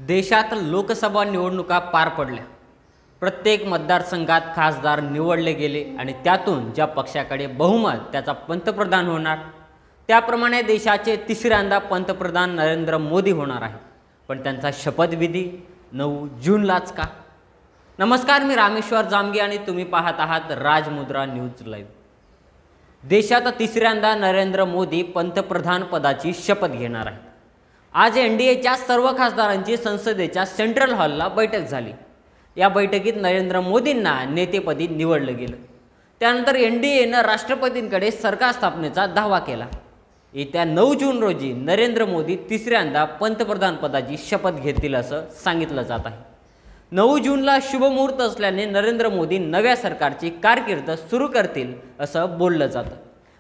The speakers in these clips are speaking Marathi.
देशात लोकसभा निवडणुका पार पडल्या। प्रत्येक मतदारसंघात खासदार निवडले गेले आणि त्यातून ज्या पक्षाकडे बहुमत त्याचा पंतप्रधान होणार, त्याप्रमाणे देशाचे तिसऱ्यांदा पंतप्रधान नरेंद्र मोदी होणार आहे। पण त्यांचा शपथविधी 9 जूनलाच का? नमस्कार, मी रामेश्वर जामगे आणि तुम्ही पाहत आहात राजमुद्रा न्यूज लाईव्ह। देशात तिसऱ्यांदा नरेंद्र मोदी पंतप्रधान पदाची शपथ घेणार आहेत। आज एनडीएच्या सर्व खासदारांची संसदेच्या सेंट्रल हॉलला बैठक झाली। या बैठकीत नरेंद्र मोदींना नेतेपदी निवडलं गेलं। त्यानंतर एनडीएनं राष्ट्रपतींकडे सरकार स्थापनेचा दावा केला। येत्या 9 जून रोजी नरेंद्र मोदी तिसऱ्यांदा पंतप्रधान पदाची शपथ घेतील असं सांगितलं जात आहे। 9 जूनला शुभमुहूर्त असल्याने नरेंद्र मोदी नव्या सरकारची कारकीर्द सुरू करतील असं बोललं जातं।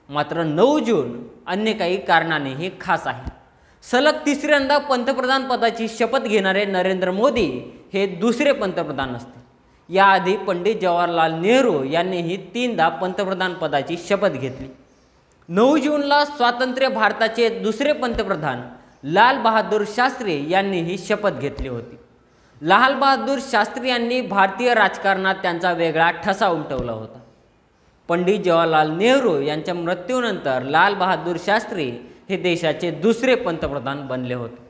मात्र 9 जून अन्य काही कारणानेही खास आहे। सलग तिसऱ्यांदा पंतप्रधान पदाची शपथ घेणारे नरेंद्र मोदी हे दुसरे पंतप्रधान असतील। याआधी पंडित जवाहरलाल नेहरू यांनीही 3दा पंतप्रधान पदाची शपथ घेतली। 9 जूनला स्वातंत्र्य भारताचे दुसरे पंतप्रधान लाल बहादूर शास्त्री यांनीही शपथ घेतली होती। लाल बहादूर शास्त्री यांनी भारतीय राजकारणात त्यांचा वेगळा ठसा उमटवला होता। पंडित जवाहरलाल नेहरू यांच्या मृत्यूनंतर लाल बहादूर शास्त्री हे देशाचे दुसरे पंतप्रधान बनले होते।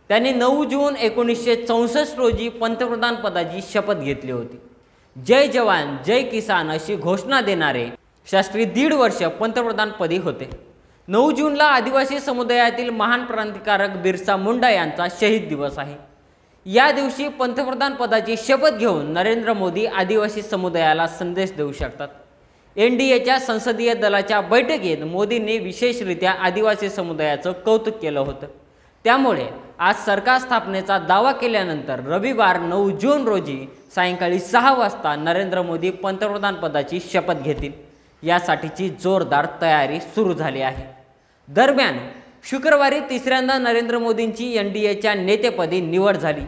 त्यांनी 9 जून 1964 रोजी पंतप्रधान पदाची शपथ घेतली होती। जय जवान जय किसान अशी घोषणा देणारे शास्त्री 1.5 वर्ष पंतप्रधानपदी होते। 9 जूनला आदिवासी समुदायातील महान क्रांतिकारक बिरसा मुंडा यांचा शहीद दिवस आहे। या दिवशी पंतप्रधान पदाची शपथ घेऊन नरेंद्र मोदी आदिवासी समुदायाला संदेश देऊ शकतात। एनडीएच्या संसदीय दलाच्या बैठकीत मोदींनी विशेषरित्या आदिवासी समुदायाचं कौतुक केलं होतं। त्यामुळे आज सरकार स्थापनेचा दावा केल्यानंतर रविवार 9 जून रोजी सायंकाळी 6 वाजता नरेंद्र मोदी पंतप्रधान पदाची शपथ घेतील। यासाठीची जोरदार तयारी सुरू झाली आहे। दरम्यान शुक्रवारी तिसऱ्यांदा नरेंद्र मोदींची एनडीएच्या नेतेपदी निवड झाली।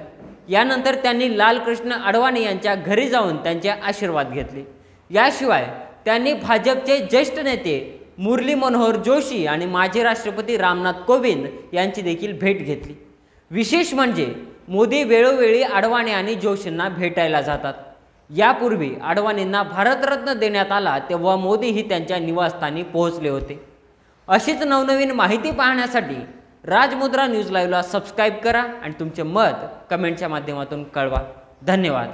यानंतर त्यांनी लालकृष्ण अडवाणी यांच्या घरी जाऊन त्यांचे आशीर्वाद घेतले। याशिवाय त्यांनी भाजपचे ज्येष्ठ नेते मुरली मनोहर जोशी आणि माजी राष्ट्रपती रामनाथ कोविंद यांची देखील भेट घेतली। विशेष म्हणजे मोदी वेळोवेळी अडवाणी आणि जोशींना भेटायला जातात। यापूर्वी अडवाणींना भारतरत्न देण्यात आला तेव्हा मोदीही त्यांच्या निवासस्थानी पोहोचले होते। अशीच नवनवीन माहिती पाहण्यासाठी राजमुद्रा न्यूज लाईव्हला सबस्क्राईब करा आणि तुमचे मत कमेंटच्या माध्यमातून कळवा। धन्यवाद।